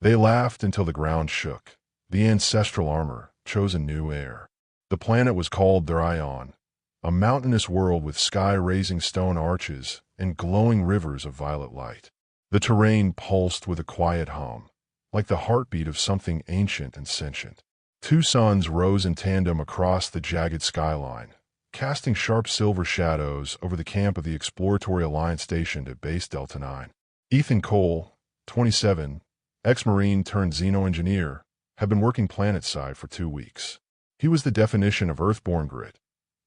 They laughed until the ground shook. The ancestral armor chose a new heir. The planet was called their Ion, a mountainous world with sky-raising stone arches and glowing rivers of violet light. The terrain pulsed with a quiet hum, like the heartbeat of something ancient and sentient. Two suns rose in tandem across the jagged skyline, casting sharp silver shadows over the camp of the Exploratory Alliance stationed at Base Delta 9. Ethan Cole, 27, ex-Marine turned Xeno-engineer, had been working planet-side for 2 weeks. He was the definition of Earthborn grit.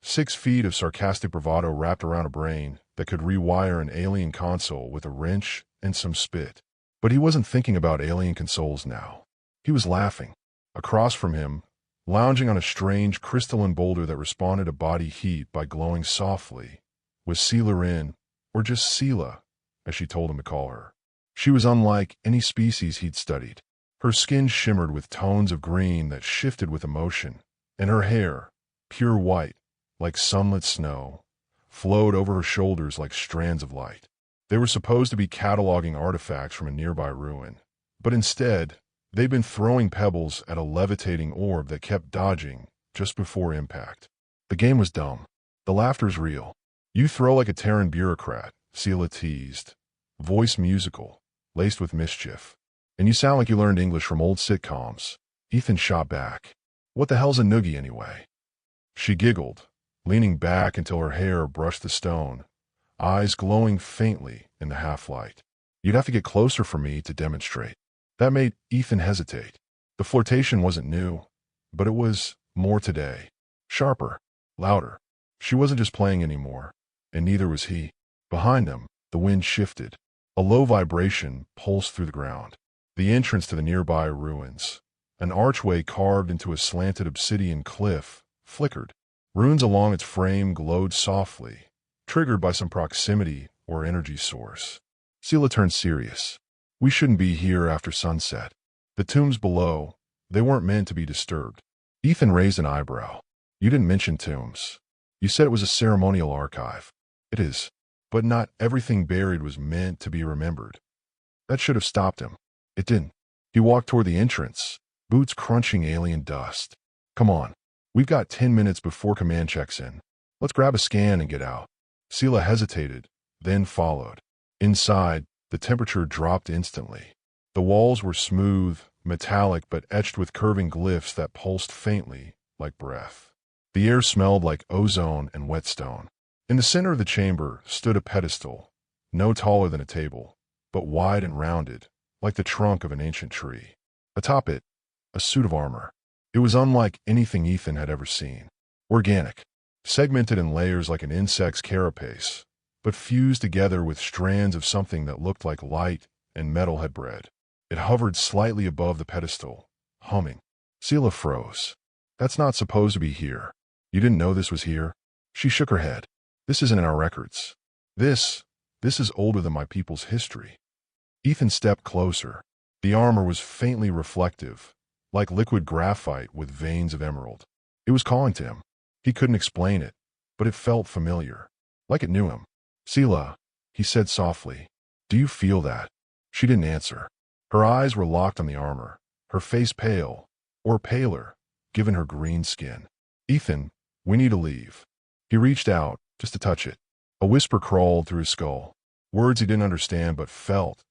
6 feet of sarcastic bravado wrapped around a brain that could rewire an alien console with a wrench and some spit. But he wasn't thinking about alien consoles now. He was laughing. Across from him, lounging on a strange crystalline boulder that responded to body heat by glowing softly, was Sela Rin, or just Sela, as she told him to call her. She was unlike any species he'd studied. Her skin shimmered with tones of green that shifted with emotion, and her hair, pure white, like sunlit snow, flowed over her shoulders like strands of light. They were supposed to be cataloging artifacts from a nearby ruin, but instead, they'd been throwing pebbles at a levitating orb that kept dodging just before impact. The game was dumb. The laughter's real. You throw like a Terran bureaucrat, Sela teased, voice musical, laced with mischief. And you sound like you learned English from old sitcoms. Ethan shot back. What the hell's a noogie anyway? She giggled, leaning back until her hair brushed the stone, eyes glowing faintly in the half-light. You'd have to get closer for me to demonstrate. That made Ethan hesitate. The flirtation wasn't new, but it was more today. Sharper, louder. She wasn't just playing anymore, and neither was he. Behind them, the wind shifted. A low vibration pulsed through the ground. The entrance to the nearby ruins, an archway carved into a slanted obsidian cliff, flickered. Runes along its frame glowed softly, triggered by some proximity or energy source. Sela turned serious. We shouldn't be here after sunset. The tombs below, they weren't meant to be disturbed. Ethan raised an eyebrow. You didn't mention tombs. You said it was a ceremonial archive. It is. But not everything buried was meant to be remembered. That should have stopped him. It didn't. He walked toward the entrance, boots crunching alien dust. Come on. We've got 10 minutes before command checks in. Let's grab a scan and get out. Sela hesitated, then followed. Inside, the temperature dropped instantly. The walls were smooth, metallic but etched with curving glyphs that pulsed faintly, like breath. The air smelled like ozone and whetstone. In the center of the chamber stood a pedestal, no taller than a table, but wide and rounded, like the trunk of an ancient tree. Atop it, a suit of armor. It was unlike anything Ethan had ever seen. Organic, segmented in layers like an insect's carapace, but fused together with strands of something that looked like light and metal had bred. It hovered slightly above the pedestal, humming. Sela froze. That's not supposed to be here. You didn't know this was here? She shook her head. This isn't in our records. This is older than my people's history. Ethan stepped closer. The armor was faintly reflective, like liquid graphite with veins of emerald. It was calling to him. He couldn't explain it, but it felt familiar, like it knew him. Sela, he said softly, do you feel that? She didn't answer. Her eyes were locked on the armor, her face pale, or paler, given her green skin. Ethan, we need to leave. He reached out, just to touch it. A whisper crawled through his skull, words he didn't understand but felt,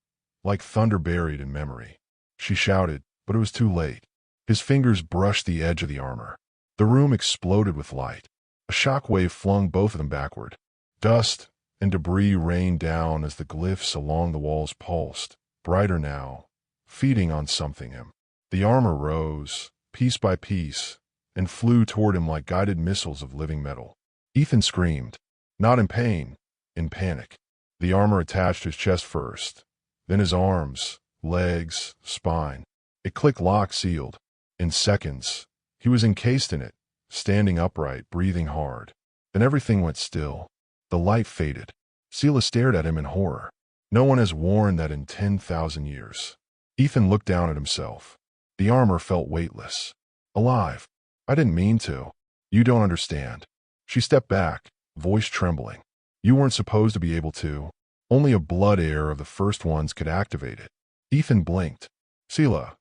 like thunder buried in memory. She shouted, but it was too late. His fingers brushed the edge of the armor. The room exploded with light. A shockwave flung both of them backward. Dust and debris rained down as the glyphs along the walls pulsed, brighter now, feeding on something him. The armor rose, piece by piece, and flew toward him like guided missiles of living metal. Ethan screamed, not in pain, in panic. The armor attached his chest first, then his arms, legs, spine. It clicked lock sealed. In seconds, he was encased in it, standing upright, breathing hard. Then everything went still. The light faded. Sela stared at him in horror. No one has worn that in 10,000 years. Ethan looked down at himself. The armor felt weightless. Alive. I didn't mean to. You don't understand. She stepped back, voice trembling. You weren't supposed to be able to. Only a blood heir of the first ones could activate it. Ethan blinked. Sela,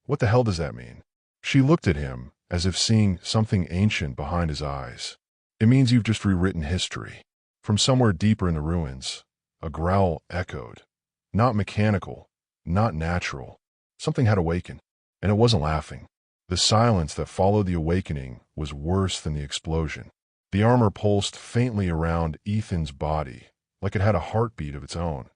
what the hell does that mean? She looked at him, as if seeing something ancient behind his eyes. It means you've just rewritten history. From somewhere deeper in the ruins, a growl echoed. Not mechanical, not natural. Something had awakened, and it wasn't laughing. The silence that followed the awakening was worse than the explosion. The armor pulsed faintly around Ethan's body, like it had a heartbeat of its own,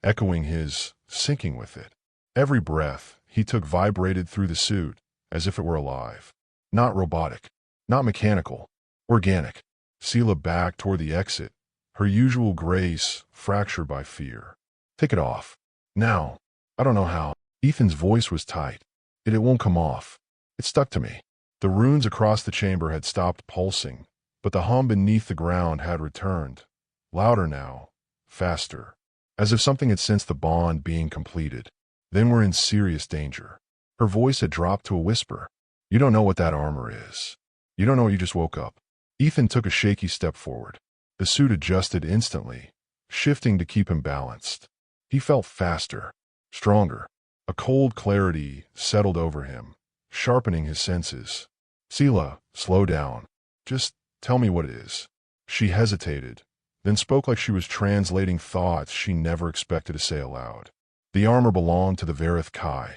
echoing his, syncing with it. Every breath he took vibrated through the suit, as if it were alive. Not robotic, not mechanical, organic. Sela backed toward the exit, her usual grace fractured by fear. Take it off. Now. I don't know how. Ethan's voice was tight. It won't come off. It stuck to me. The runes across the chamber had stopped pulsing, but the hum beneath the ground had returned. Louder now. Faster. As if something had sensed the bond being completed. Then we're in serious danger. Her voice had dropped to a whisper. You don't know what that armor is. You don't know you just woke up. Ethan took a shaky step forward. The suit adjusted instantly, shifting to keep him balanced. He felt faster, stronger. A cold clarity settled over him, sharpening his senses. Sela, slow down. Just tell me what it is. She hesitated, then spoke like she was translating thoughts she never expected to say aloud. The armor belonged to the HFY,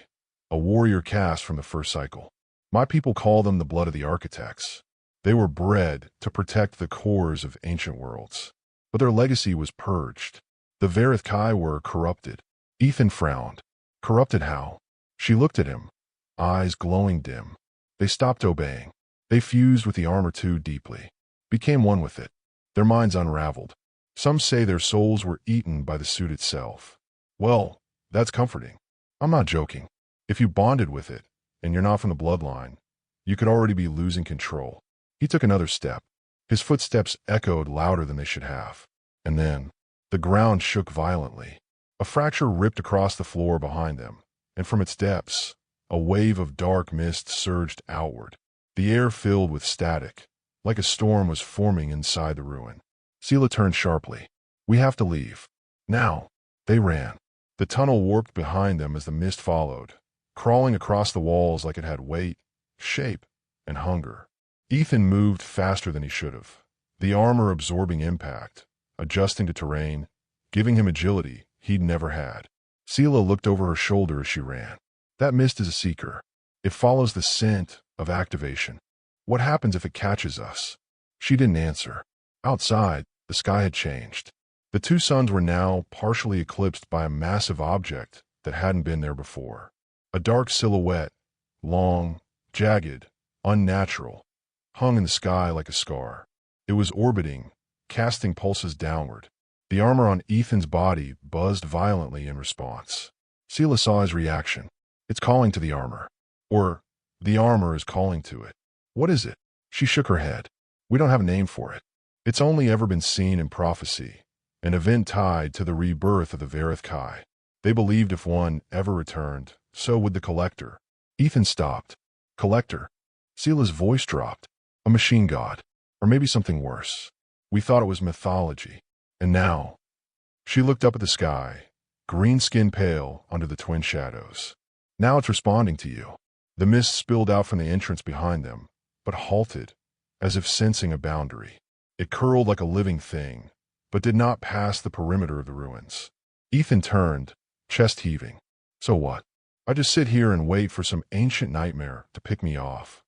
a warrior caste from the first cycle. My people call them the blood of the architects. They were bred to protect the cores of ancient worlds. But their legacy was purged. The HFY were corrupted. Ethan frowned. Corrupted how? She looked at him, eyes glowing dim. They stopped obeying. They fused with the armor too deeply, became one with it. Their minds unraveled. Some say their souls were eaten by the suit itself. Well, that's comforting. I'm not joking. If you bonded with it, and you're not from the bloodline, you could already be losing control. He took another step. His footsteps echoed louder than they should have. And then, the ground shook violently. A fracture ripped across the floor behind them, and from its depths, a wave of dark mist surged outward. The air filled with static, like a storm was forming inside the ruin. Sela turned sharply. We have to leave. Now. They ran. The tunnel warped behind them as the mist followed, crawling across the walls like it had weight, shape, and hunger. Ethan moved faster than he should have, the armor absorbing impact, adjusting to terrain, giving him agility he'd never had. Sela looked over her shoulder as she ran. That mist is a seeker. It follows the scent of activation. What happens if it catches us? She didn't answer. Outside, the sky had changed. The two suns were now partially eclipsed by a massive object that hadn't been there before. A dark silhouette, long, jagged, unnatural, hung in the sky like a scar. It was orbiting, casting pulses downward. The armor on Ethan's body buzzed violently in response. Sela saw his reaction. It's calling to the armor. Or, the armor is calling to it. What is it? She shook her head. We don't have a name for it. It's only ever been seen in prophecy, an event tied to the rebirth of the HFY. They believed if one ever returned, so would the collector. Ethan stopped. Collector? Sela's voice dropped. A machine god. Or maybe something worse. We thought it was mythology. And now, she looked up at the sky, green skin pale under the twin shadows. Now it's responding to you. The mist spilled out from the entrance behind them, but halted, as if sensing a boundary. It curled like a living thing, but did not pass the perimeter of the ruins. Ethan turned, chest heaving. So what? I just sit here and wait for some ancient nightmare to pick me off.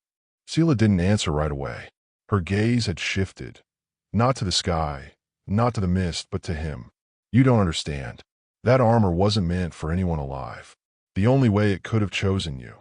Sela didn't answer right away. Her gaze had shifted, not to the sky, not to the mist, but to him. You don't understand. That armor wasn't meant for anyone alive. The only way it could have chosen you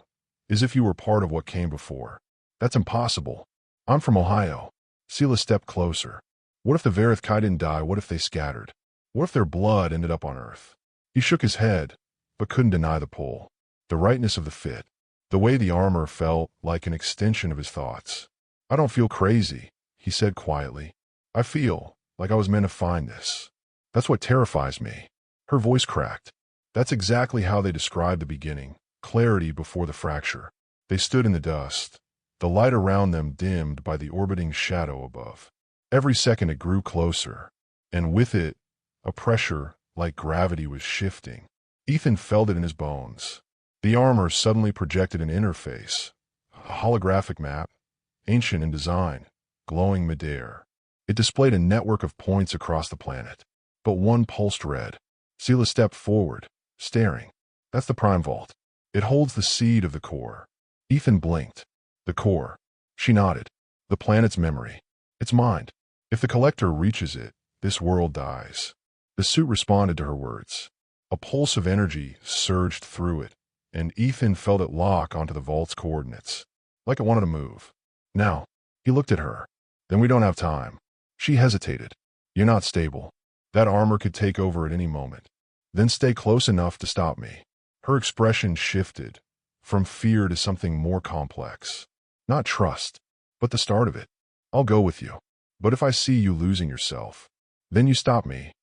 is if you were part of what came before. That's impossible. I'm from Ohio. Sela stepped closer. What if the HFY didn't die? What if they scattered? What if their blood ended up on Earth? He shook his head, but couldn't deny the pull. The rightness of the fit. The way the armor felt like an extension of his thoughts. I don't feel crazy, he said quietly. I feel like I was meant to find this. That's what terrifies me. Her voice cracked. That's exactly how they described the beginning. Clarity before the fracture. They stood in the dust, the light around them dimmed by the orbiting shadow above. Every second it grew closer, and with it, a pressure like gravity was shifting. Ethan felt it in his bones. The armor suddenly projected an interface, a holographic map, ancient in design, glowing midair. It displayed a network of points across the planet, but one pulsed red. Sela stepped forward, staring. That's the Prime Vault. It holds the seed of the core. Ethan blinked. The core. She nodded. The planet's memory. Its mind. If the collector reaches it, this world dies. The suit responded to her words. A pulse of energy surged through it, and Ethan felt it lock onto the vault's coordinates, like it wanted to move. Now, he looked at her. Then we don't have time. She hesitated. You're not stable. That armor could take over at any moment. Then stay close enough to stop me. Her expression shifted, from fear to something more complex. Not trust, but the start of it. I'll go with you. But if I see you losing yourself, then you stop me.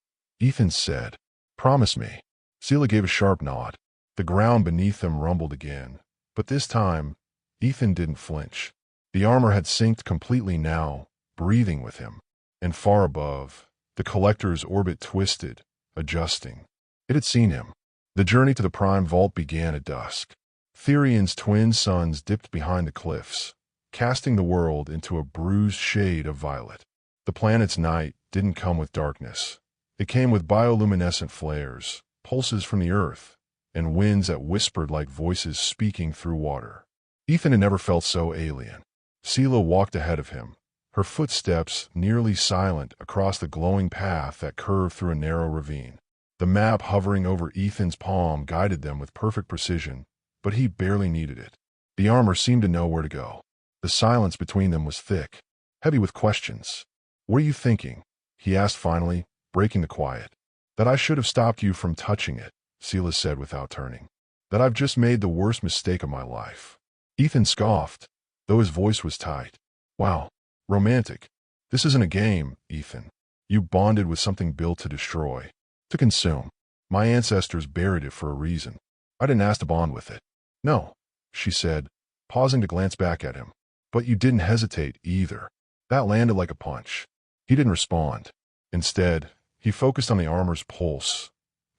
Ethan said, promise me. Sela gave a sharp nod. The ground beneath them rumbled again, but this time, Ethan didn't flinch. The armor had synced completely now, breathing with him. And far above, the collector's orbit twisted, adjusting. It had seen him. The journey to the Prime Vault began at dusk. Therion's twin suns dipped behind the cliffs, casting the world into a bruised shade of violet. The planet's night didn't come with darkness. It came with bioluminescent flares, pulses from the earth, and winds that whispered like voices speaking through water. Ethan had never felt so alien. Sela walked ahead of him, her footsteps nearly silent across the glowing path that curved through a narrow ravine. The map hovering over Ethan's palm guided them with perfect precision, but he barely needed it. The armor seemed to know where to go. The silence between them was thick, heavy with questions. What are you thinking? He asked finally, breaking the quiet. That I should have stopped you from touching it, Sela said without turning. That I've just made the worst mistake of my life. Ethan scoffed, though his voice was tight. Wow, romantic. This isn't a game, Ethan. You bonded with something built to destroy, to consume. My ancestors buried it for a reason. I didn't ask to bond with it. No, she said, pausing to glance back at him. But you didn't hesitate either. That landed like a punch. He didn't respond. Instead, he focused on the armor's pulse,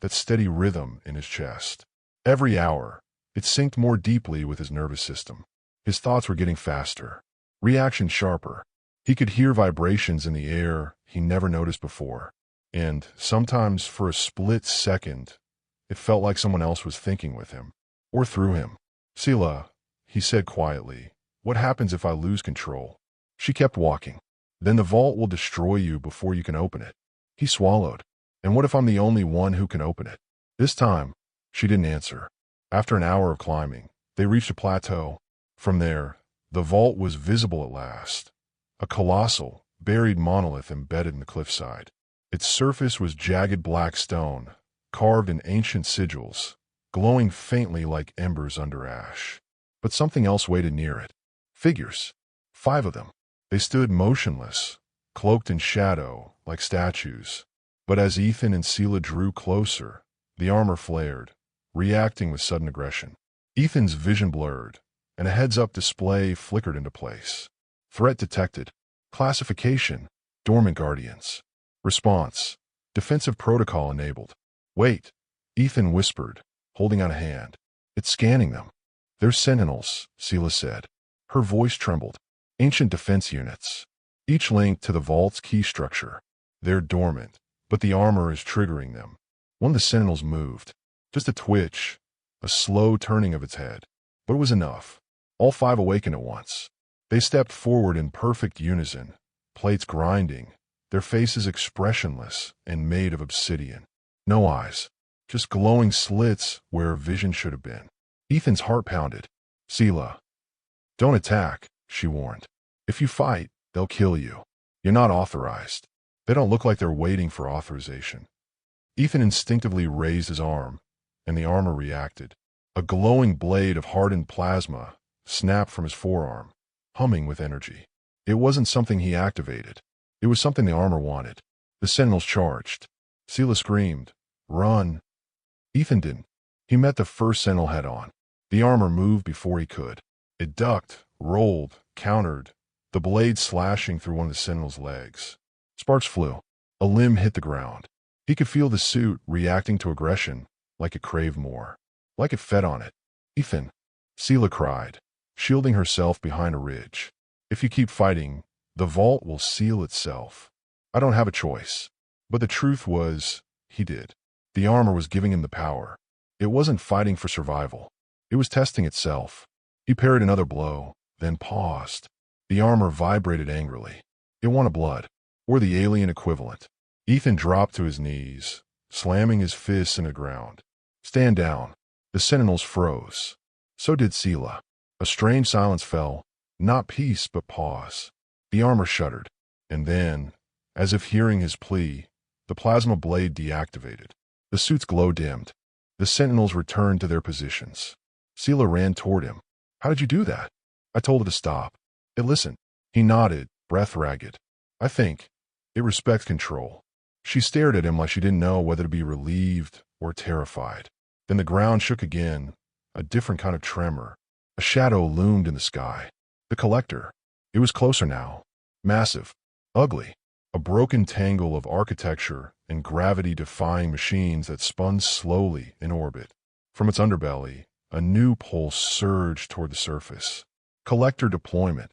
that steady rhythm in his chest. Every hour, it synced more deeply with his nervous system. His thoughts were getting faster, reactions sharper. He could hear vibrations in the air he never noticed before. And sometimes, for a split second, it felt like someone else was thinking with him, or through him. Sela, he said quietly, what happens if I lose control? She kept walking. Then the vault will destroy you before you can open it. He swallowed. And what if I'm the only one who can open it? This time, she didn't answer. After an hour of climbing, they reached a plateau. From there, the vault was visible at last. A colossal, buried monolith embedded in the cliffside. Its surface was jagged black stone, carved in ancient sigils, glowing faintly like embers under ash. But something else waited near it. Figures. 5 of them. They stood motionless, cloaked in shadow, like statues. But as Ethan and Sela drew closer, the armor flared, reacting with sudden aggression. Ethan's vision blurred, and a heads-up display flickered into place. Threat detected. Classification: Dormant Guardians. Response: Defensive protocol enabled. Wait, Ethan whispered, holding out a hand. It's scanning them. They're sentinels, Sela said. Her voice trembled. Ancient defense units. Each linked to the vault's key structure. They're dormant, but the armor is triggering them. One of the sentinels moved. Just a twitch, a slow turning of its head. But it was enough. All 5 awakened at once. They stepped forward in perfect unison, plates grinding, their faces expressionless and made of obsidian. No eyes, just glowing slits where vision should have been. Ethan's heart pounded. Sela. Don't attack, she warned. If you fight, they'll kill you. You're not authorized. They don't look like they're waiting for authorization. Ethan instinctively raised his arm, and the armor reacted. A glowing blade of hardened plasma snapped from his forearm, humming with energy. It wasn't something he activated. It was something the armor wanted. The sentinels charged. Sela screamed, "Run!" Ethan didn't. He met the first sentinel head-on. The armor moved before he could. It ducked, rolled, countered, the blade slashing through one of the sentinel's legs. Sparks flew. A limb hit the ground. He could feel the suit reacting to aggression, like it craved more, like it fed on it. Ethan, Sela cried, shielding herself behind a ridge. If you keep fighting, the vault will seal itself. I don't have a choice. But the truth was, he did. The armor was giving him the power. It wasn't fighting for survival. It was testing itself. He parried another blow, then paused. The armor vibrated angrily. It wanted blood, or the alien equivalent. Ethan dropped to his knees, slamming his fists in the ground. Stand down. The sentinels froze. So did Sela. A strange silence fell, not peace but pause. The armor shuddered, and then, as if hearing his plea, the plasma blade deactivated. The suit's glow dimmed. The sentinels returned to their positions. Sela ran toward him. How did you do that? I told it to stop. It listened. He nodded, breath ragged. I think it respects control. She stared at him like she didn't know whether to be relieved or terrified. Then the ground shook again, a different kind of tremor. A shadow loomed in the sky. The collector. It was closer now. Massive. Ugly. A broken tangle of architecture and gravity-defying machines that spun slowly in orbit. From its underbelly, a new pulse surged toward the surface. Collector deployment.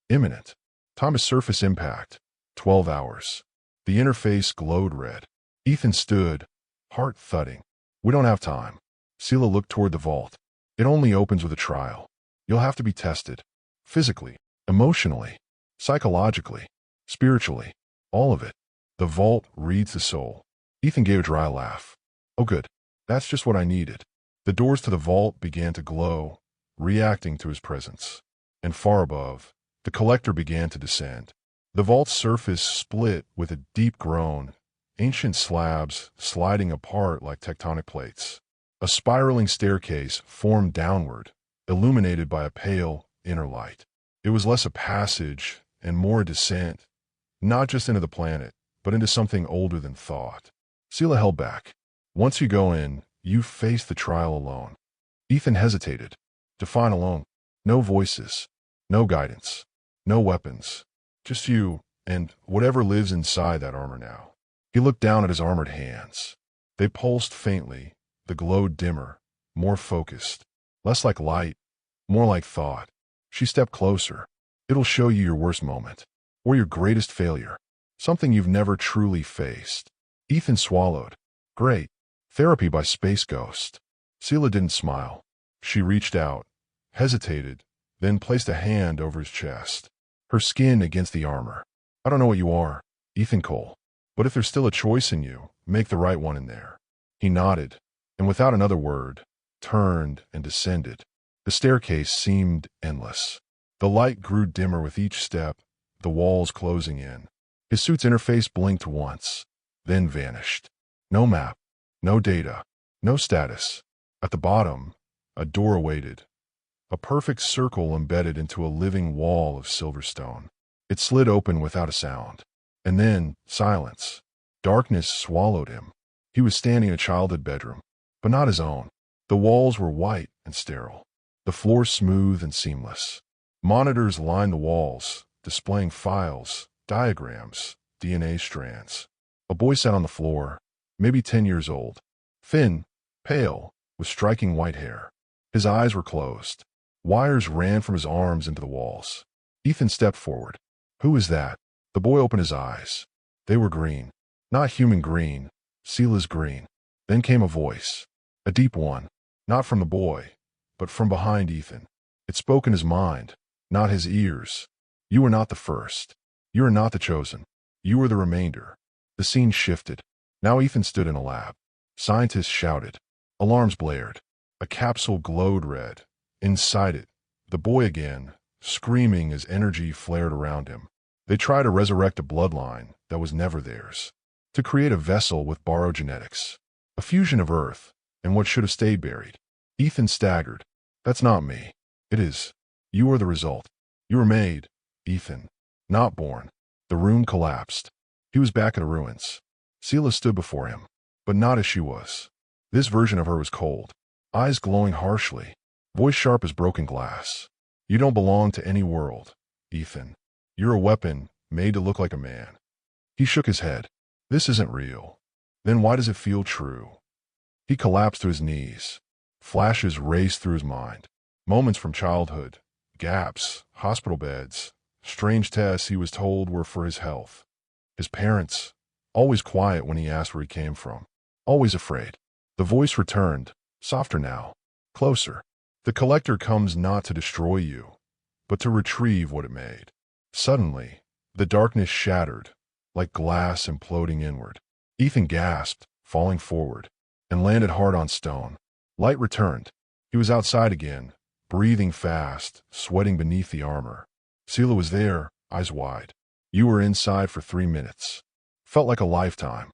Imminent. Time of surface impact. 12 hours. The interface glowed red. Ethan stood, heart thudding. We don't have time. Sela looked toward the vault. It only opens with a trial. You'll have to be tested. Physically, emotionally, psychologically, spiritually. All of it. The vault reads the soul. Ethan gave a dry laugh. Oh good. That's just what I needed. The doors to the vault began to glow, reacting to his presence. And far above, the collector began to descend. The vault's surface split with a deep groan, ancient slabs sliding apart like tectonic plates. A spiraling staircase formed downward, illuminated by a pale inner light. It was less a passage and more a descent, not just into the planet, but into something older than thought. Sela held back. Once you go in, you face the trial alone. Ethan hesitated. Define alone. No voices, no guidance, no weapons. Just you and whatever lives inside that armor now. He looked down at his armored hands. They pulsed faintly, the glow dimmer, more focused. Less like light, more like thought. She stepped closer. It'll show you your worst moment. Or your greatest failure. Something you've never truly faced. Ethan swallowed. Great. Therapy by Space Ghost. Sela didn't smile. She reached out, hesitated, then placed a hand over his chest. Her skin against the armor. I don't know what you are, Ethan Cole. But if there's still a choice in you, make the right one in there. He nodded, and without another word, turned and descended. The staircase seemed endless. The light grew dimmer with each step, the walls closing in. His suit's interface blinked once, then vanished. No map, no data, no status. At the bottom, a door awaited. A perfect circle embedded into a living wall of silverstone. It slid open without a sound. And then, silence. Darkness swallowed him. He was standing in a childhood bedroom, but not his own. The walls were white and sterile. The floor smooth and seamless. Monitors lined the walls, displaying files, diagrams, DNA strands. A boy sat on the floor, maybe 10 years old. Thin, pale, with striking white hair. His eyes were closed. Wires ran from his arms into the walls. Ethan stepped forward. Who is that? The boy opened his eyes. They were green. Not human green, Sela's green. Then came a voice. A deep one. Not from the boy, but from behind Ethan. It spoke in his mind, not his ears. You are not the first. You are not the chosen. You are the remainder. The scene shifted. Now Ethan stood in a lab. Scientists shouted. Alarms blared. A capsule glowed red. Inside it, the boy again, screaming as energy flared around him. They tried to resurrect a bloodline that was never theirs. To create a vessel with borrowed genetics. A fusion of Earth and what should have stayed buried. Ethan staggered. That's not me. It is. You are the result. You were made, Ethan. Not born. The room collapsed. He was back in the ruins. Sela stood before him, but not as she was. This version of her was cold. Eyes glowing harshly. Voice sharp as broken glass. You don't belong to any world, Ethan. You're a weapon made to look like a man. He shook his head. This isn't real. Then why does it feel true? He collapsed to his knees. Flashes raced through his mind. Moments from childhood, gaps, hospital beds, strange tests he was told were for his health. His parents, always quiet when he asked where he came from, always afraid. The voice returned, softer now, closer. The collector comes not to destroy you, but to retrieve what it made. Suddenly, the darkness shattered, like glass imploding inward. Ethan gasped, falling forward, and landed hard on stone. Light returned. He was outside again, breathing fast, sweating beneath the armor. Sela was there, eyes wide. You were inside for 3 minutes. Felt like a lifetime.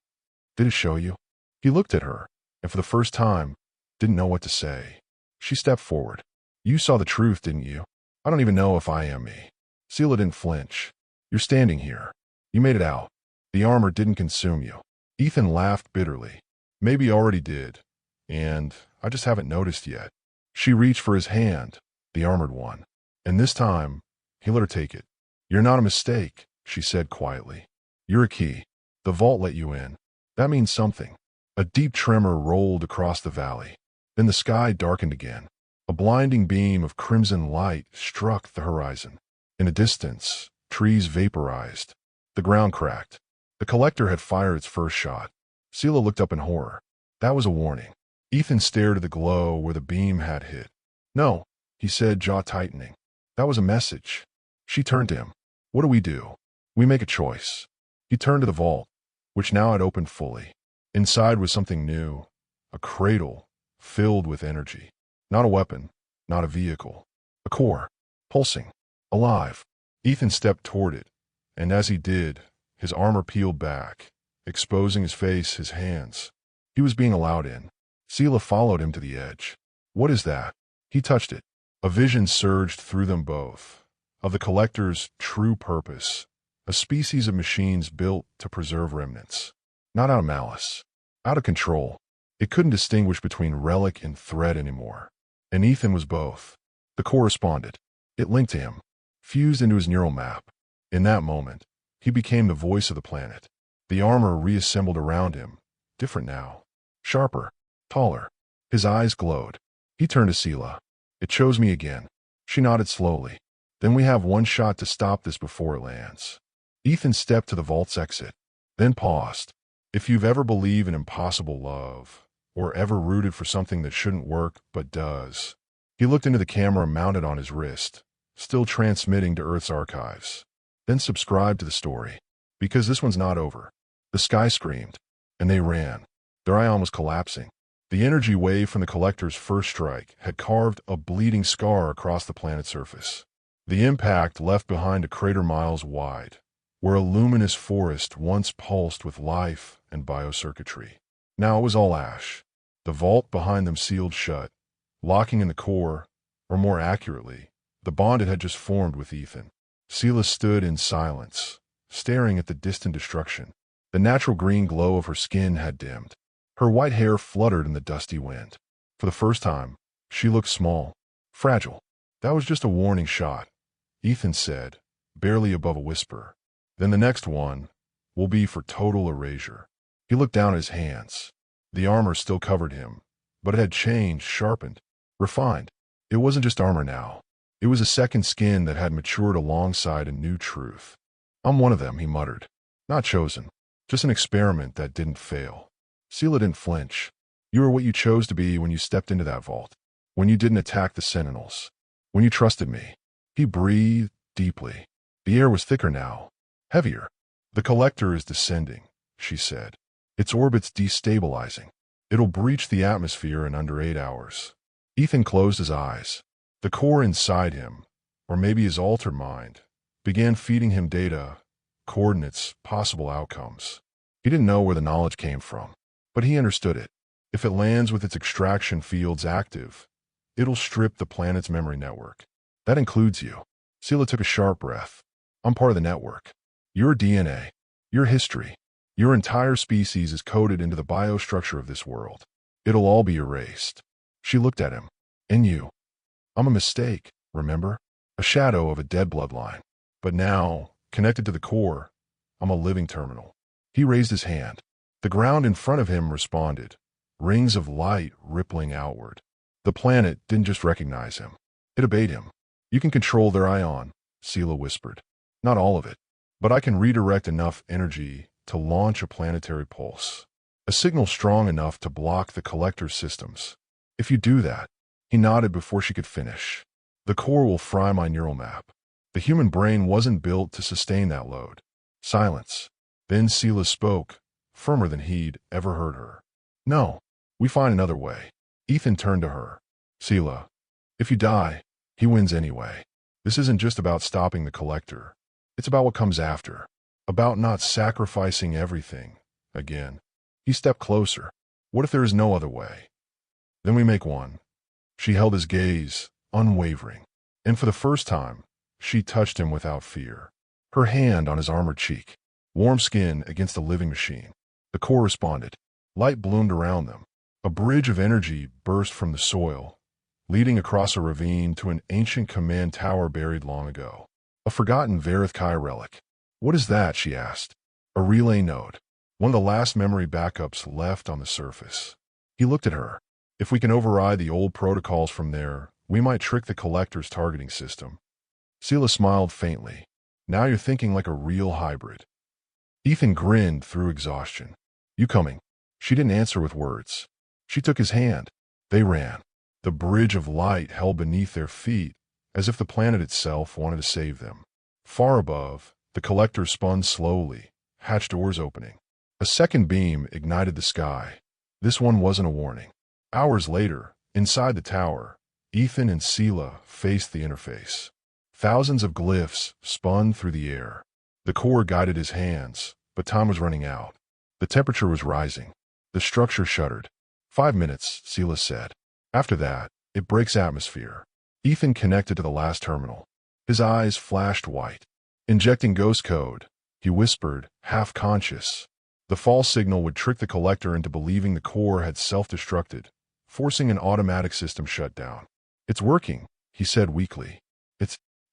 Did it show you? He looked at her, and for the first time, didn't know what to say. She stepped forward. You saw the truth, didn't you? I don't even know if I am me. Sela didn't flinch. You're standing here. You made it out. The armor didn't consume you. Ethan laughed bitterly. Maybe he already did, and I just haven't noticed yet. She reached for his hand, the armored one, and this time, he let her take it. You're not a mistake, she said quietly. You're a key. The vault let you in. That means something. A deep tremor rolled across the valley. Then the sky darkened again. A blinding beam of crimson light struck the horizon. In the distance, trees vaporized. The ground cracked. The collector had fired its first shot. Sela looked up in horror. That was a warning. Ethan stared at the glow where the beam had hit. No, he said, jaw tightening. That was a message. She turned to him. What do we do? We make a choice. He turned to the vault, which now had opened fully. Inside was something new. A cradle, filled with energy. Not a weapon, not a vehicle. A core, pulsing, alive. Ethan stepped toward it, and as he did, his armor peeled back, exposing his face, his hands. He was being allowed in. Sela followed him to the edge. What is that? He touched it. A vision surged through them both, of the collector's true purpose, a species of machines built to preserve remnants. Not out of malice, out of control. It couldn't distinguish between relic and threat anymore. And Ethan was both. The core responded. It linked to him, fused into his neural map. In that moment, he became the voice of the planet. The armor reassembled around him, different now, sharper, taller. His eyes glowed. He turned to Sela. It chose me again. She nodded slowly. Then we have one shot to stop this before it lands. Ethan stepped to the vault's exit, then paused. If you've ever believed in impossible love, or ever rooted for something that shouldn't work but does. He looked into the camera mounted on his wrist, still transmitting to Earth's archives. Then subscribe to the story, because this one's not over. The sky screamed, and they ran. Their ion was collapsing. The energy wave from the collector's first strike had carved a bleeding scar across the planet's surface. The impact left behind a crater miles wide, where a luminous forest once pulsed with life and biocircuitry. Now it was all ash. The vault behind them sealed shut, locking in the core, or more accurately, the bond it had just formed with Ethan. Sela stood in silence, staring at the distant destruction. The natural green glow of her skin had dimmed. Her white hair fluttered in the dusty wind. For the first time, she looked small, fragile. That was just a warning shot, Ethan said, barely above a whisper. Then the next one will be for total erasure. He looked down at his hands. The armor still covered him, but it had changed, sharpened, refined. It wasn't just armor now. It was a second skin that had matured alongside a new truth. I'm one of them, he muttered. Not chosen, just an experiment that didn't fail. Sela didn't flinch. You were what you chose to be when you stepped into that vault, when you didn't attack the sentinels, when you trusted me. He breathed deeply. The air was thicker now, heavier. The collector is descending, she said. Its orbit's destabilizing. It'll breach the atmosphere in under 8 hours. Ethan closed his eyes. The core inside him, or maybe his altered mind, began feeding him data, coordinates, possible outcomes. He didn't know where the knowledge came from, but he understood it. If it lands with its extraction fields active, it'll strip the planet's memory network. That includes you. Sela took a sharp breath. I'm part of the network. Your DNA, your history, your entire species is coded into the biostructure of this world. It'll all be erased. She looked at him. And you. I'm a mistake, remember? A shadow of a dead bloodline. But now, connected to the core, I'm a living terminal. He raised his hand. The ground in front of him responded, rings of light rippling outward. The planet didn't just recognize him. It obeyed him. You can control their ion, Sela whispered. Not all of it, but I can redirect enough energy to launch a planetary pulse. A signal strong enough to block the collector's systems. If you do that, he nodded before she could finish. The core will fry my neural map. The human brain wasn't built to sustain that load. Silence. Then Sela spoke, firmer than he'd ever heard her. No, we find another way. Ethan turned to her. Sela, if you die, he wins anyway. This isn't just about stopping the collector. It's about what comes after. About not sacrificing everything. Again. He stepped closer. What if there is no other way? Then we make one. She held his gaze, unwavering. And for the first time, she touched him without fear. Her hand on his armored cheek. Warm skin against a living machine. The core responded. Light bloomed around them. A bridge of energy burst from the soil, leading across a ravine to an ancient command tower buried long ago. A forgotten Varith Kai relic. What is that? She asked. A relay node. One of the last memory backups left on the surface. He looked at her. If we can override the old protocols from there, we might trick the collector's targeting system. Sela smiled faintly. Now you're thinking like a real hybrid. Ethan grinned through exhaustion. You coming? She didn't answer with words. She took his hand. They ran. The bridge of light held beneath their feet, as if the planet itself wanted to save them. Far above, the collector spun slowly, hatch doors opening. A second beam ignited the sky. This one wasn't a warning. Hours later, inside the tower, Ethan and Sela faced the interface. Thousands of glyphs spun through the air. The core guided his hands, but time was running out. The temperature was rising. The structure shuddered. 5 minutes, Sela said. After that, it breaks atmosphere. Ethan connected to the last terminal. His eyes flashed white. Injecting ghost code, he whispered, half conscious. The false signal would trick the collector into believing the core had self-destructed, forcing an automatic system shutdown. It's working, he said weakly.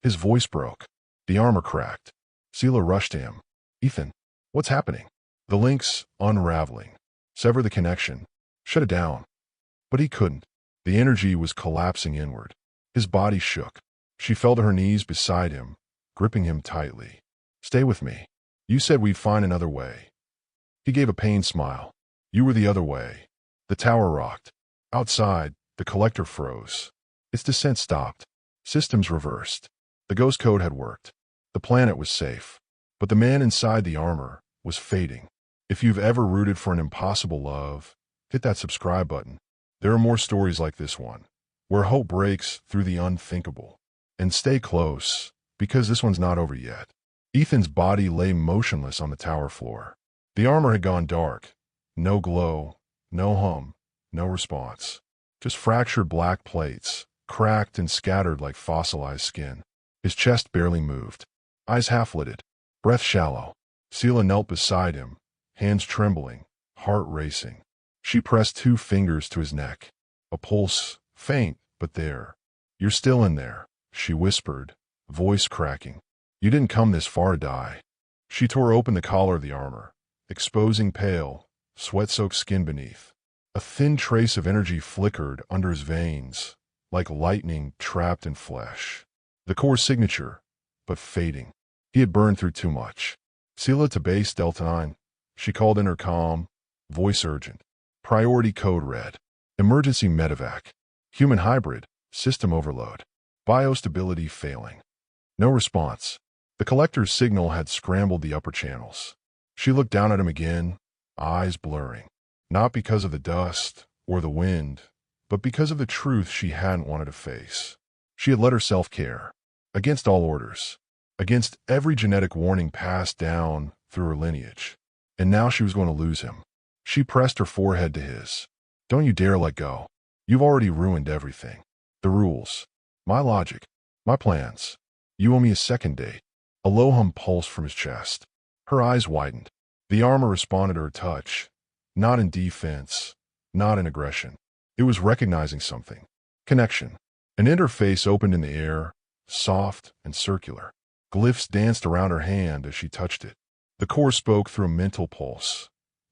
His voice broke. The armor cracked. Sela rushed to him. Ethan, what's happening? The links unraveling. Sever the connection. Shut it down. But he couldn't. The energy was collapsing inward. His body shook. She fell to her knees beside him, gripping him tightly. Stay with me. You said we'd find another way. He gave a pained smile. You were the other way. The tower rocked. Outside, the collector froze. Its descent stopped. Systems reversed. The ghost code had worked. The planet was safe. But the man inside the armor was fading. If you've ever rooted for an impossible love, hit that subscribe button. There are more stories like this one, where hope breaks through the unthinkable. And stay close, because this one's not over yet. Ethan's body lay motionless on the tower floor. The armor had gone dark. No glow, no hum, no response. Just fractured black plates, cracked and scattered like fossilized skin. His chest barely moved. Eyes half-lidded, breath shallow. Sela knelt beside him, hands trembling, heart racing. She pressed 2 fingers to his neck. A pulse, faint, but there. You're still in there, she whispered, voice cracking. You didn't come this far to die. She tore open the collar of the armor, exposing pale, sweat-soaked skin beneath. A thin trace of energy flickered under his veins, like lightning trapped in flesh. The core's signature, but fading. He had burned through too much. Sela to base Delta 9. She called in her calm, voice urgent. Priority code red. Emergency medevac. Human hybrid. System overload. Biostability failing. No response. The collector's signal had scrambled the upper channels. She looked down at him again, eyes blurring. Not because of the dust or the wind, but because of the truth she hadn't wanted to face. She had let herself care. Against all orders. Against every genetic warning passed down through her lineage. And now she was going to lose him. She pressed her forehead to his. Don't you dare let go. You've already ruined everything. The rules. My logic. My plans. You owe me a second date. A low hum pulsed from his chest. Her eyes widened. The armor responded to her touch. Not in defense. Not in aggression. It was recognizing something. Connection. An interface opened in the air, soft and circular. Glyphs danced around her hand as she touched it. The core spoke through a mental pulse.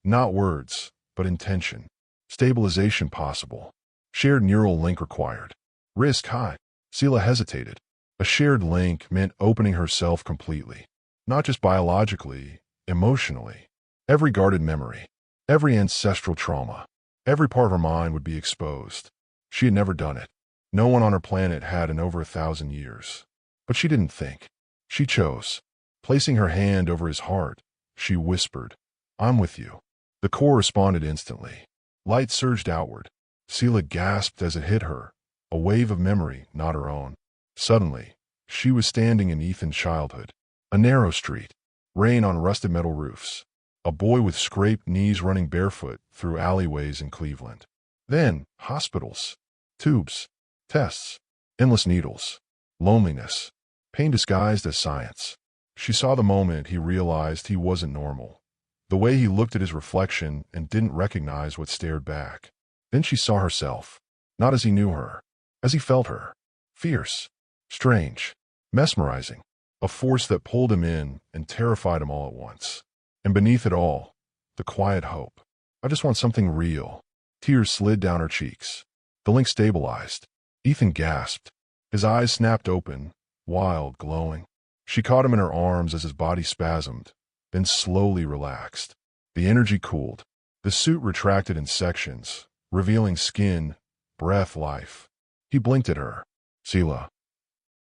Not words, but intention. Stabilization possible. Shared neural link required. Risk high. Sela hesitated. A shared link meant opening herself completely. Not just biologically, emotionally. Every guarded memory, every ancestral trauma, every part of her mind would be exposed. She had never done it. No one on her planet had in over 1,000 years. But she didn't think. She chose. Placing her hand over his heart, she whispered, "I'm with you." The core responded instantly. Light surged outward. Sela gasped as it hit her, a wave of memory, not her own. Suddenly, she was standing in Ethan's childhood. A narrow street, rain on rusted metal roofs, a boy with scraped knees running barefoot through alleyways in Cleveland. Then, hospitals, tubes, tests, endless needles, loneliness, pain disguised as science. She saw the moment he realized he wasn't normal. The way he looked at his reflection and didn't recognize what stared back. Then she saw herself, not as he knew her, as he felt her. Fierce, strange, mesmerizing, a force that pulled him in and terrified him all at once. And beneath it all, the quiet hope. I just want something real. Tears slid down her cheeks. The link stabilized. Ethan gasped. His eyes snapped open, wild, glowing. She caught him in her arms as his body spasmed, then slowly relaxed. The energy cooled. The suit retracted in sections, revealing skin, breath, life. He blinked at her. "Sela."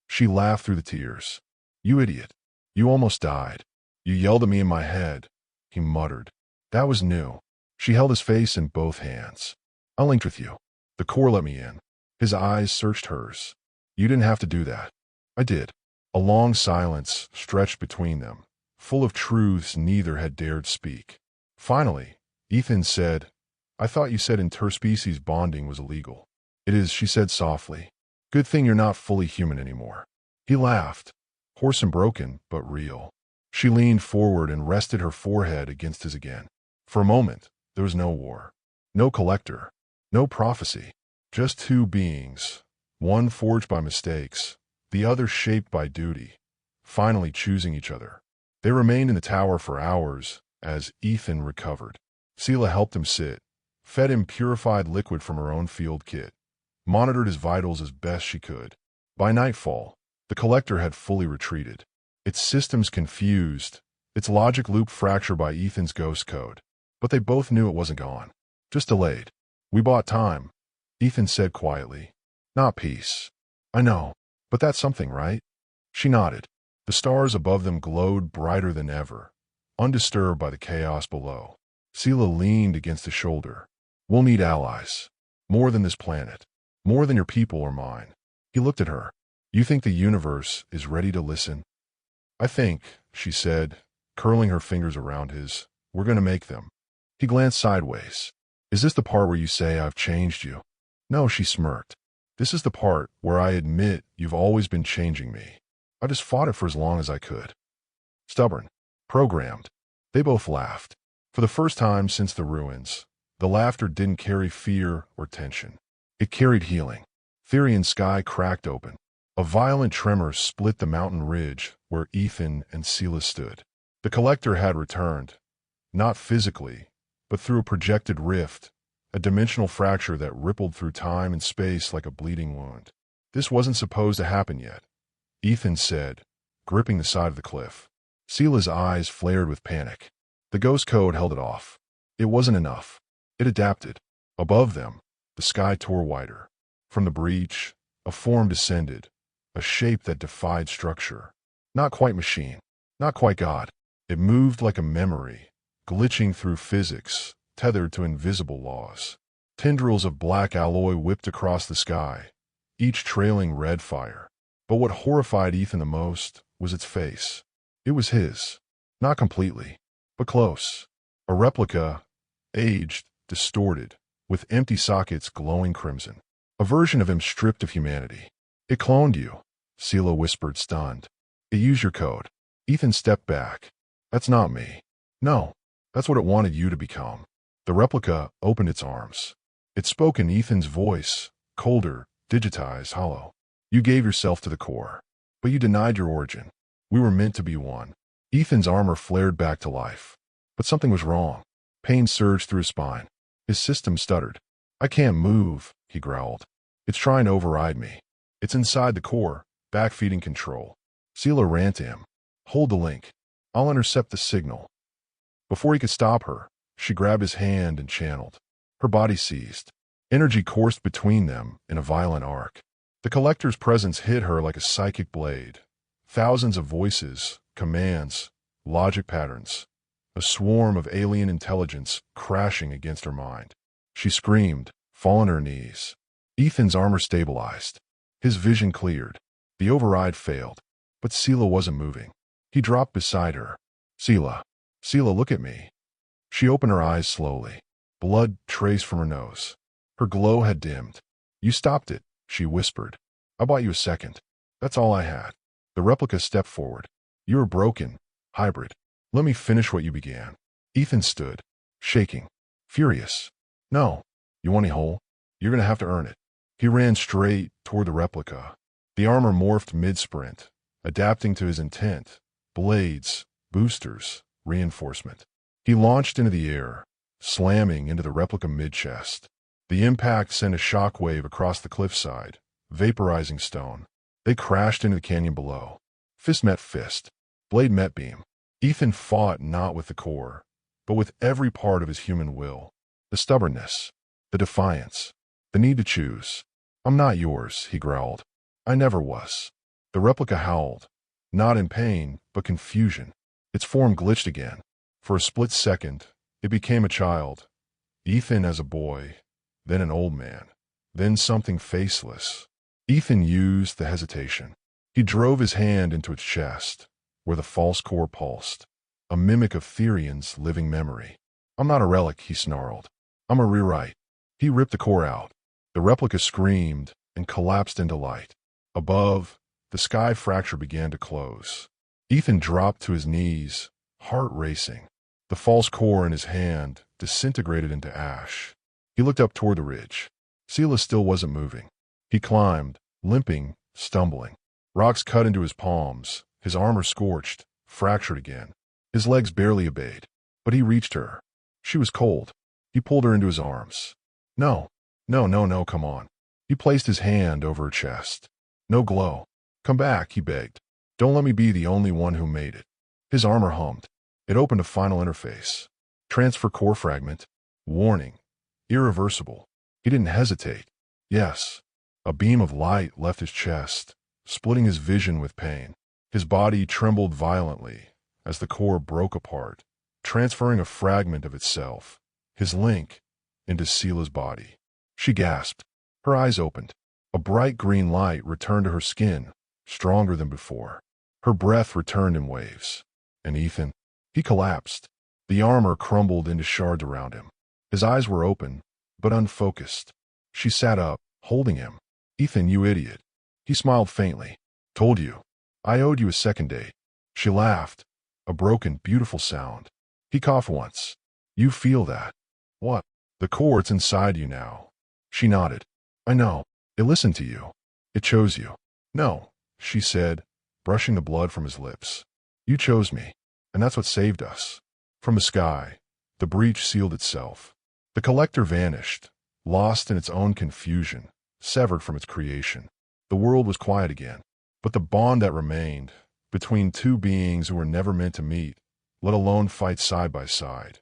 She laughed through the tears. "You idiot. You almost died. You yelled at me in my head," he muttered. That was new. She held his face in both hands. "I linked with you. The core let me in." His eyes searched hers. "You didn't have to do that." "I did." A long silence stretched between them, full of truths neither had dared speak. Finally, Ethan said, "I thought you said interspecies bonding was illegal." "It is," she said softly. "Good thing you're not fully human anymore." He laughed, hoarse and broken, but real. She leaned forward and rested her forehead against his again. For a moment, there was no war, no collector, no prophecy, just two beings, one forged by mistakes, the other shaped by duty, finally choosing each other. They remained in the tower for hours as Ethan recovered. Sela helped him sit, fed him purified liquid from her own field kit, monitored his vitals as best she could. By nightfall, the collector had fully retreated, its systems confused, its logic loop fractured by Ethan's ghost code. But they both knew it wasn't gone, just delayed. "We bought time," Ethan said quietly. "Not peace." "I know, but that's something, right?" She nodded. The stars above them glowed brighter than ever, undisturbed by the chaos below. Sela leaned against his shoulder. "We'll need allies. More than this planet. More than your people or mine." He looked at her. "You think the universe is ready to listen?" "I think," she said, curling her fingers around his, "we're going to make them." He glanced sideways. "Is this the part where you say I've changed you?" "No," she smirked. "This is the part where I admit you've always been changing me. I just fought it for as long as I could." Stubborn. Programmed. They both laughed. For the first time since the ruins, the laughter didn't carry fear or tension. It carried healing. Therian's sky cracked open. A violent tremor split the mountain ridge where Ethan and Sela stood. The collector had returned, not physically, but through a projected rift, a dimensional fracture that rippled through time and space like a bleeding wound. "This wasn't supposed to happen yet," Ethan said, gripping the side of the cliff. Sela's eyes flared with panic. The ghost code held it off. It wasn't enough. It adapted. Above them, the sky tore wider. From the breach, a form descended, a shape that defied structure. Not quite machine, not quite God. It moved like a memory, glitching through physics, tethered to invisible laws. Tendrils of black alloy whipped across the sky, each trailing red fire. But what horrified Ethan the most was its face. It was his. Not completely, but close. A replica, aged, distorted, with empty sockets glowing crimson. A version of him stripped of humanity. "It cloned you," Sela whispered, stunned. "It used your code." Ethan stepped back. "That's not me." "No, that's what it wanted you to become." The replica opened its arms. It spoke in Ethan's voice, colder, digitized, hollow. "You gave yourself to the core, but you denied your origin. We were meant to be one." Ethan's armor flared back to life. But something was wrong. Pain surged through his spine. His system stuttered. "I can't move," he growled. It's trying to override me. It's inside the core, backfeeding control. Sela ran to him. Hold the link. I'll intercept the signal. Before he could stop her, she grabbed his hand and channeled. Her body seized. Energy coursed between them in a violent arc. The collector's presence hit her like a psychic blade. Thousands of voices, commands, logic patterns. A swarm of alien intelligence crashing against her mind. She screamed, fall on her knees. Ethan's armor stabilized. His vision cleared. The override failed. But Sela wasn't moving. He dropped beside her. Sela. Sela, look at me. She opened her eyes slowly. Blood traced from her nose. Her glow had dimmed. You stopped it, she whispered. I bought you a second. That's all I had. The replica stepped forward. You were broken, hybrid. Let me finish what you began. Ethan stood, shaking, furious. No. You want a hole? You're going to have to earn it. He ran straight toward the replica. The armor morphed mid-sprint, adapting to his intent. Blades, boosters, reinforcement. He launched into the air, slamming into the replica mid-chest. The impact sent a shockwave across the cliffside, vaporizing stone. They crashed into the canyon below. Fist met fist. Blade met beam. Ethan fought not with the core, but with every part of his human will. The stubbornness, the defiance, the need to choose. I'm not yours, he growled. I never was. The replica howled, not in pain, but confusion. Its form glitched again. For a split second, it became a child. Ethan as a boy, then an old man, then something faceless. Ethan used the hesitation. He drove his hand into its chest, where the false core pulsed, a mimic of Therian's living memory. I'm not a relic, he snarled. I'm a rewrite. He ripped the core out. The replica screamed and collapsed into light. Above, the sky fracture began to close. Ethan dropped to his knees, heart racing. The false core in his hand disintegrated into ash. He looked up toward the ridge. Sela still wasn't moving. He climbed, limping, stumbling. Rocks cut into his palms, his armor scorched, fractured again. His legs barely obeyed, but he reached her. She was cold. He pulled her into his arms. No, come on. He placed his hand over her chest. No glow. Come back, he begged. Don't let me be the only one who made it. His armor hummed. It opened a final interface. Transfer core fragment. Warning. Irreversible. He didn't hesitate. Yes. A beam of light left his chest, splitting his vision with pain. His body trembled violently as the core broke apart, transferring a fragment of itself, his link, into Sela's body. She gasped. Her eyes opened. A bright green light returned to her skin, stronger than before. Her breath returned in waves. And Ethan? He collapsed. The armor crumbled into shards around him. His eyes were open, but unfocused. She sat up, holding him. Ethan, you idiot. He smiled faintly. Told you. I owed you a second date. She laughed. A broken, beautiful sound. He coughed once. You feel that? What? The core, it's inside you now. She nodded. I know. It listened to you. It chose you. No, she said, brushing the blood from his lips. You chose me, and that's what saved us. From the sky, the breach sealed itself. The collector vanished, lost in its own confusion, severed from its creation. The world was quiet again, but the bond that remained, between two beings who were never meant to meet, let alone fight side by side,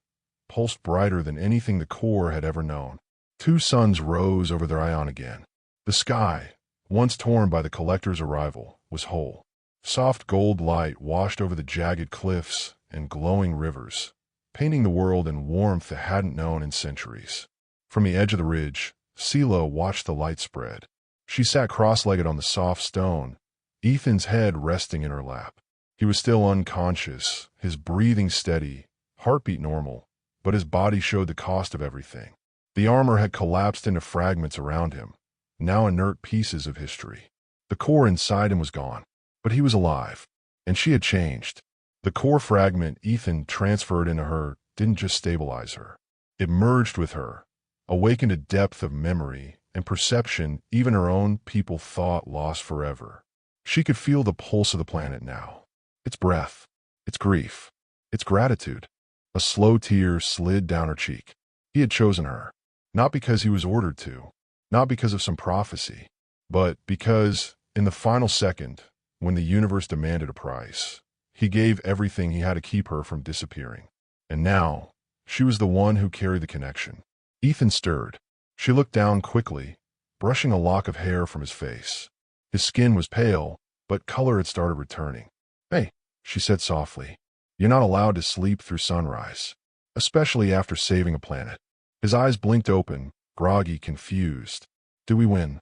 pulsed brighter than anything the core had ever known. Two suns rose over their ion again. The sky, once torn by the collector's arrival, was whole. Soft gold light washed over the jagged cliffs and glowing rivers, painting the world in warmth it hadn't known in centuries. From the edge of the ridge, Sela watched the light spread. She sat cross-legged on the soft stone, Ethan's head resting in her lap. He was still unconscious, his breathing steady, heartbeat normal, but his body showed the cost of everything. The armor had collapsed into fragments around him, now inert pieces of history. The core inside him was gone, but he was alive, and she had changed. The core fragment Ethan transferred into her didn't just stabilize her. It merged with her, awakened a depth of memory and perception even her own people thought lost forever. She could feel the pulse of the planet now. Its breath, its grief, its gratitude. A slow tear slid down her cheek. He had chosen her, not because he was ordered to, Not because of some prophecy, but because, in the final second, when the universe demanded a price, he gave everything he had to keep her from disappearing. And now, she was the one who carried the connection. Ethan stirred. She looked down quickly, brushing a lock of hair from his face. His skin was pale, but color had started returning. "Hey," she said softly, "you're not allowed to sleep through sunrise, especially after saving a planet." His eyes blinked open, groggy, confused. "Do we win?"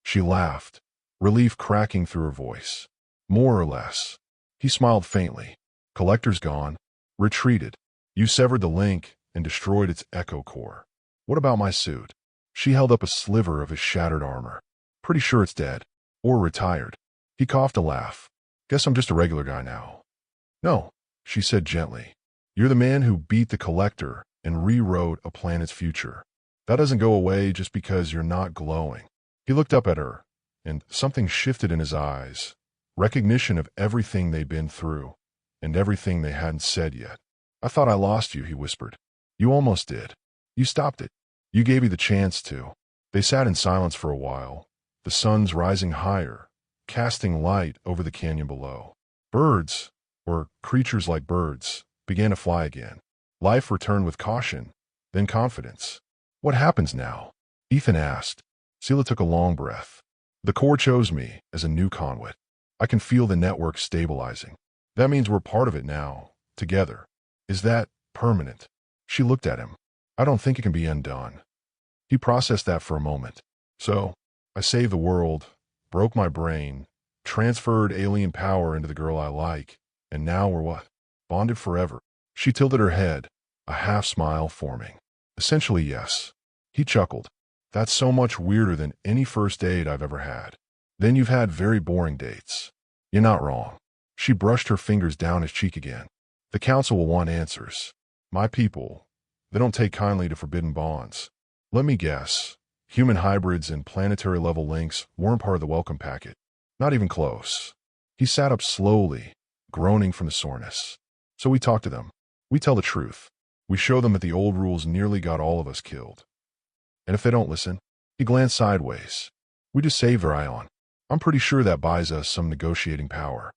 She laughed, relief cracking through her voice. "More or less." He smiled faintly. "Collector's gone. Retreated. You severed the link and destroyed its echo core. What about my suit?" She held up a sliver of his shattered armor. "Pretty sure it's dead. Or retired." He coughed a laugh. "Guess I'm just a regular guy now." "No," she said gently. "You're the man who beat the Collector and rewrote a planet's future. That doesn't go away just because you're not glowing." He looked up at her, and something shifted in his eyes. Recognition of everything they'd been through, and everything they hadn't said yet. "I thought I lost you," he whispered. "You almost did. You stopped it. You gave me the chance to." They sat in silence for a while, the sun's rising higher, casting light over the canyon below. Birds, or creatures like birds, began to fly again. Life returned with caution, then confidence. "What happens now?" Ethan asked. Sela took a long breath. "The core chose me as a new conduit. I can feel the network stabilizing. That means we're part of it now, together. Is that permanent?" She looked at him. "I don't think it can be undone." He processed that for a moment. "So, I saved the world, broke my brain, transferred alien power into the girl I like, and now we're what? Bonded forever?" She tilted her head, a half smile forming. "Essentially, yes." He chuckled. "That's so much weirder than any first date I've ever had. Then you've had very boring dates." "You're not wrong." She brushed her fingers down his cheek again. "The council will want answers. My people, they don't take kindly to forbidden bonds. Let me guess. Human hybrids and planetary-level links weren't part of the welcome packet. Not even close." He sat up slowly, groaning from the soreness. "So we talk to them. We tell the truth. We show them that the old rules nearly got all of us killed. And if they don't listen," he glanced sideways, "we just save their ion. I'm pretty sure that buys us some negotiating power."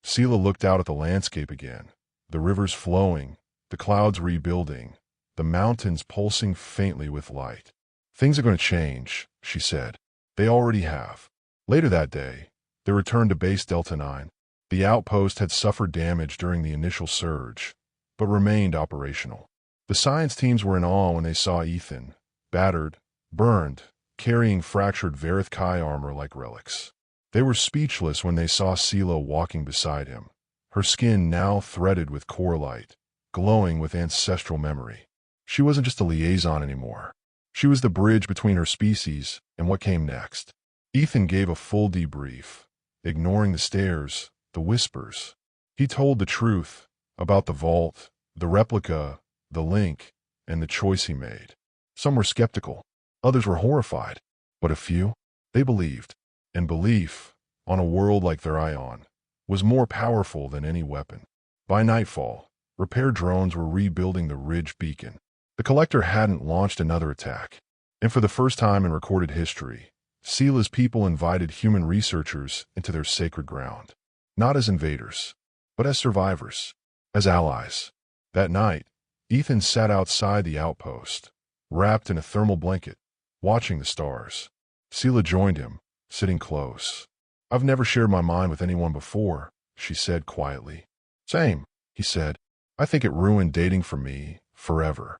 Sela looked out at the landscape again, the rivers flowing, the clouds rebuilding, the mountains pulsing faintly with light. "Things are going to change," she said. "They already have." Later that day, they returned to Base Delta 9. The outpost had suffered damage during the initial surge, but remained operational. The science teams were in awe when they saw Ethan, battered, burned, carrying fractured Varith Kai armor like relics. They were speechless when they saw Sela walking beside him, her skin now threaded with core light, glowing with ancestral memory. She wasn't just a liaison anymore. She was the bridge between her species and what came next. Ethan gave a full debrief, ignoring the stares, the whispers. He told the truth about the vault, the replica, the link, and the choice he made. Some were skeptical, others were horrified, but a few, they believed. And belief, on a world like their ion, was more powerful than any weapon. By nightfall, repair drones were rebuilding the Ridge beacon. The Collector hadn't launched another attack, and for the first time in recorded history, Sela's people invited human researchers into their sacred ground. Not as invaders, but as survivors, as allies. That night, Ethan sat outside the outpost, wrapped in a thermal blanket, watching the stars. Sela joined him, sitting close. "I've never shared my mind with anyone before," she said quietly. "Same," he said. "I think it ruined dating for me, forever."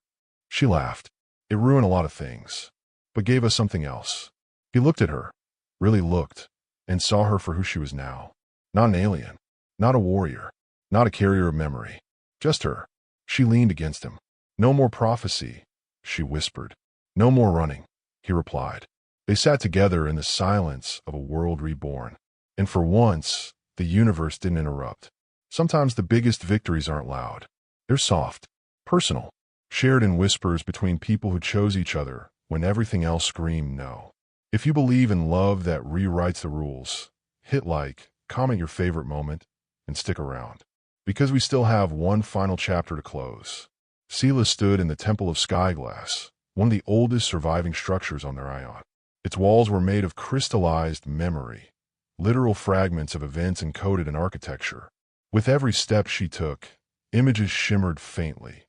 She laughed. "It ruined a lot of things, but gave us something else." He looked at her, really looked, and saw her for who she was now. Not an alien, not a warrior, not a carrier of memory. Just her. She leaned against him. "No more prophecy," she whispered. "No more running," he replied. They sat together in the silence of a world reborn. And for once, the universe didn't interrupt. Sometimes the biggest victories aren't loud. They're soft, personal, shared in whispers between people who chose each other when everything else screamed no. If you believe in love that rewrites the rules, hit like, comment your favorite moment, and stick around. Because we still have one final chapter to close. Sela stood in the Temple of Skyglass, one of the oldest surviving structures on their ion. Its walls were made of crystallized memory, literal fragments of events encoded in architecture. With every step she took, images shimmered faintly.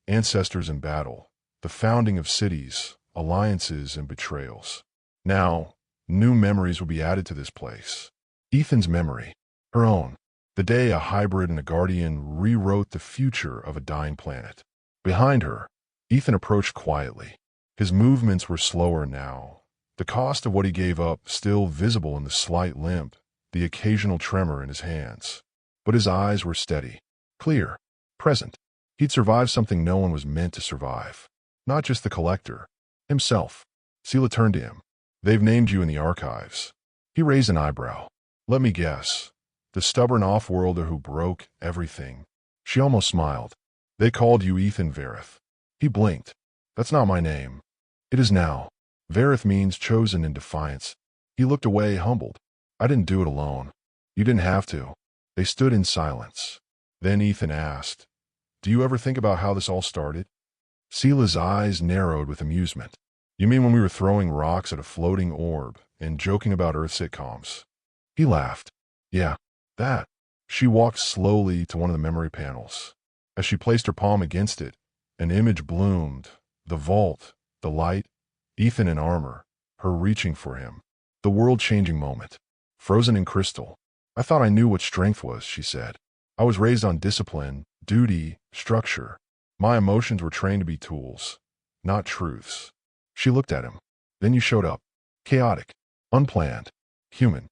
Ancestors in battle, the founding of cities, alliances, and betrayals. Now, new memories would be added to this place. Ethan's memory, her own, the day a hybrid and a guardian rewrote the future of a dying planet. Behind her, Ethan approached quietly. His movements were slower now, the cost of what he gave up still visible in the slight limp, the occasional tremor in his hands. But his eyes were steady, clear, present. He'd survived something no one was meant to survive. Not just the collector, himself. Sela turned to him. They've named you in the archives. He raised an eyebrow. Let me guess. The stubborn off-worlder who broke everything. She almost smiled. They called you Ethan Vareth. He blinked. That's not my name. It is now. Vareth means chosen in defiance. He looked away, humbled. I didn't do it alone. You didn't have to. They stood in silence. Then Ethan asked, do you ever think about how this all started? Sela's eyes narrowed with amusement. You mean when we were throwing rocks at a floating orb and joking about Earth sitcoms? He laughed. Yeah, that. She walked slowly to one of the memory panels. As she placed her palm against it, an image bloomed. The vault, the light, Ethan in armor, her reaching for him. The world-changing moment. Frozen in crystal. I thought I knew what strength was, she said. I was raised on discipline, duty, structure. My emotions were trained to be tools, not truths. She looked at him. Then you showed up. Chaotic, unplanned, human.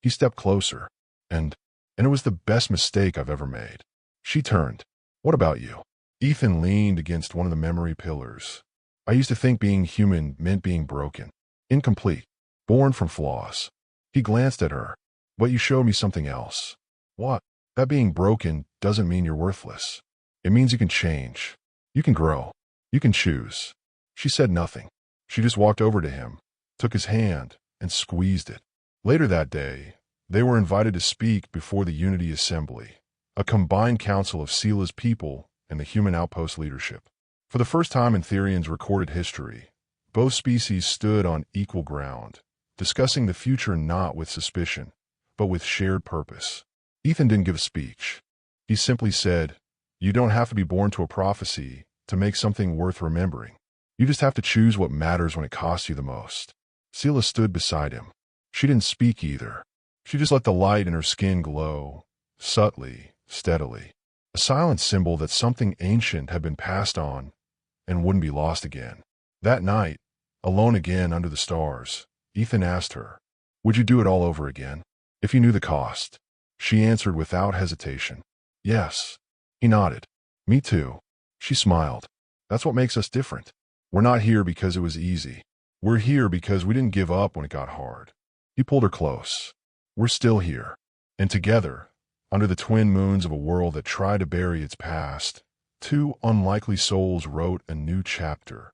He stepped closer, and it was the best mistake I've ever made. She turned. What about you? Ethan leaned against one of the memory pillars. I used to think being human meant being broken, incomplete, born from flaws. He glanced at her. But you showed me something else. What? That being broken doesn't mean you're worthless. It means you can change. You can grow. You can choose. She said nothing. She just walked over to him, took his hand, and squeezed it. Later that day, they were invited to speak before the Unity Assembly, a combined council of Sela's people and the human outpost leadership. For the first time in Therian's recorded history, both species stood on equal ground, discussing the future not with suspicion, but with shared purpose. Ethan didn't give a speech. He simply said, you don't have to be born to a prophecy to make something worth remembering. You just have to choose what matters when it costs you the most. Sela stood beside him. She didn't speak either. She just let the light in her skin glow, subtly, steadily. A silent symbol that something ancient had been passed on and wouldn't be lost again. That night, alone again under the stars, Ethan asked her, would you do it all over again? If you knew the cost. She answered without hesitation. Yes. He nodded. Me too. She smiled. That's what makes us different. We're not here because it was easy. We're here because we didn't give up when it got hard. He pulled her close. We're still here. And together, under the twin moons of a world that tried to bury its past, two unlikely souls wrote a new chapter,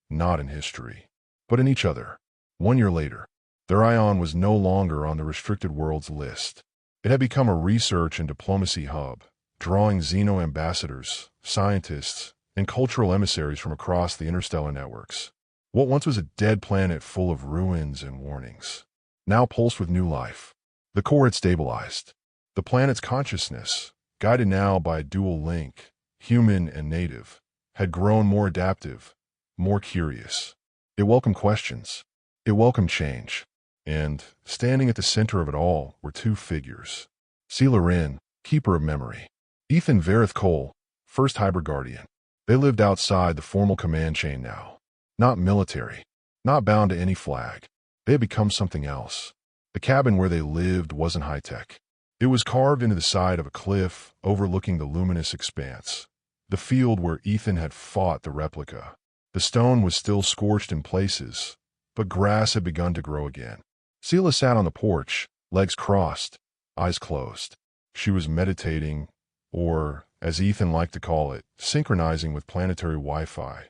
not in history, but in each other. 1 year later, their ion was no longer on the restricted world's list. It had become a research and diplomacy hub, drawing Xeno ambassadors, scientists, and cultural emissaries from across the interstellar networks. What once was a dead planet full of ruins and warnings, now pulsed with new life. The core had stabilized. The planet's consciousness, guided now by a dual link, human and native, had grown more adaptive, more curious. It welcomed questions. It welcomed change. And, standing at the center of it all, were two figures. Sela Rin, keeper of memory. Ethan Vareth Cole, first hybrid guardian. They lived outside the formal command chain now. Not military. Not bound to any flag. They had become something else. The cabin where they lived wasn't high-tech. It was carved into the side of a cliff overlooking the luminous expanse. The field where Ethan had fought the replica. The stone was still scorched in places, but grass had begun to grow again. Sela sat on the porch, legs crossed, eyes closed. She was meditating, or, as Ethan liked to call it, synchronizing with planetary Wi-Fi.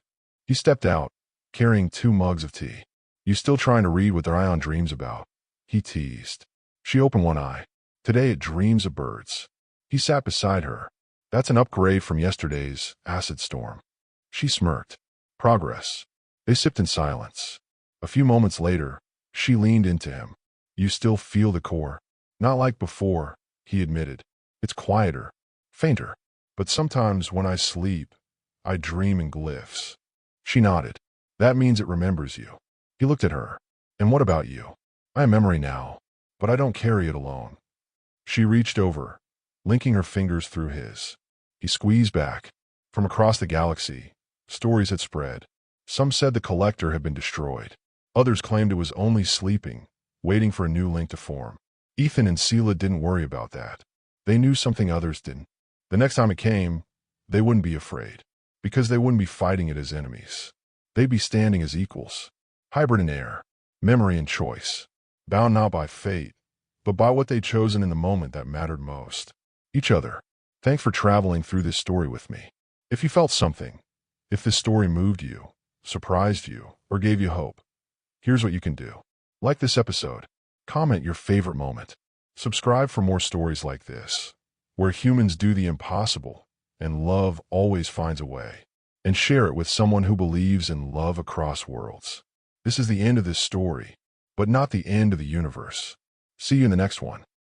He stepped out, carrying 2 mugs of tea. You still trying to read what Orion dreams about? He teased. She opened one eye. Today it dreams of birds. He sat beside her. That's an upgrade from yesterday's acid storm. She smirked. Progress. They sipped in silence. A few moments later, she leaned into him. You still feel the core? Not like before, he admitted. It's quieter, fainter. But sometimes when I sleep, I dream in glyphs. She nodded. That means it remembers you. He looked at her. And what about you? I have memory now, but I don't carry it alone. She reached over, linking her fingers through his. He squeezed back. From across the galaxy, stories had spread. Some said the collector had been destroyed. Others claimed it was only sleeping, waiting for a new link to form. Ethan and Sela didn't worry about that. They knew something others didn't. The next time it came, they wouldn't be afraid, because they wouldn't be fighting it as enemies. They'd be standing as equals. Hybrid and Heir, memory and choice, bound not by fate, but by what they'd chosen in the moment that mattered most. Each other. Thanks for traveling through this story with me. If you felt something, if this story moved you, surprised you, or gave you hope, here's what you can do. Like this episode. Comment your favorite moment. Subscribe for more stories like this, where humans do the impossible, and love always finds a way. And share it with someone who believes in love across worlds. This is the end of this story, but not the end of the universe. See you in the next one.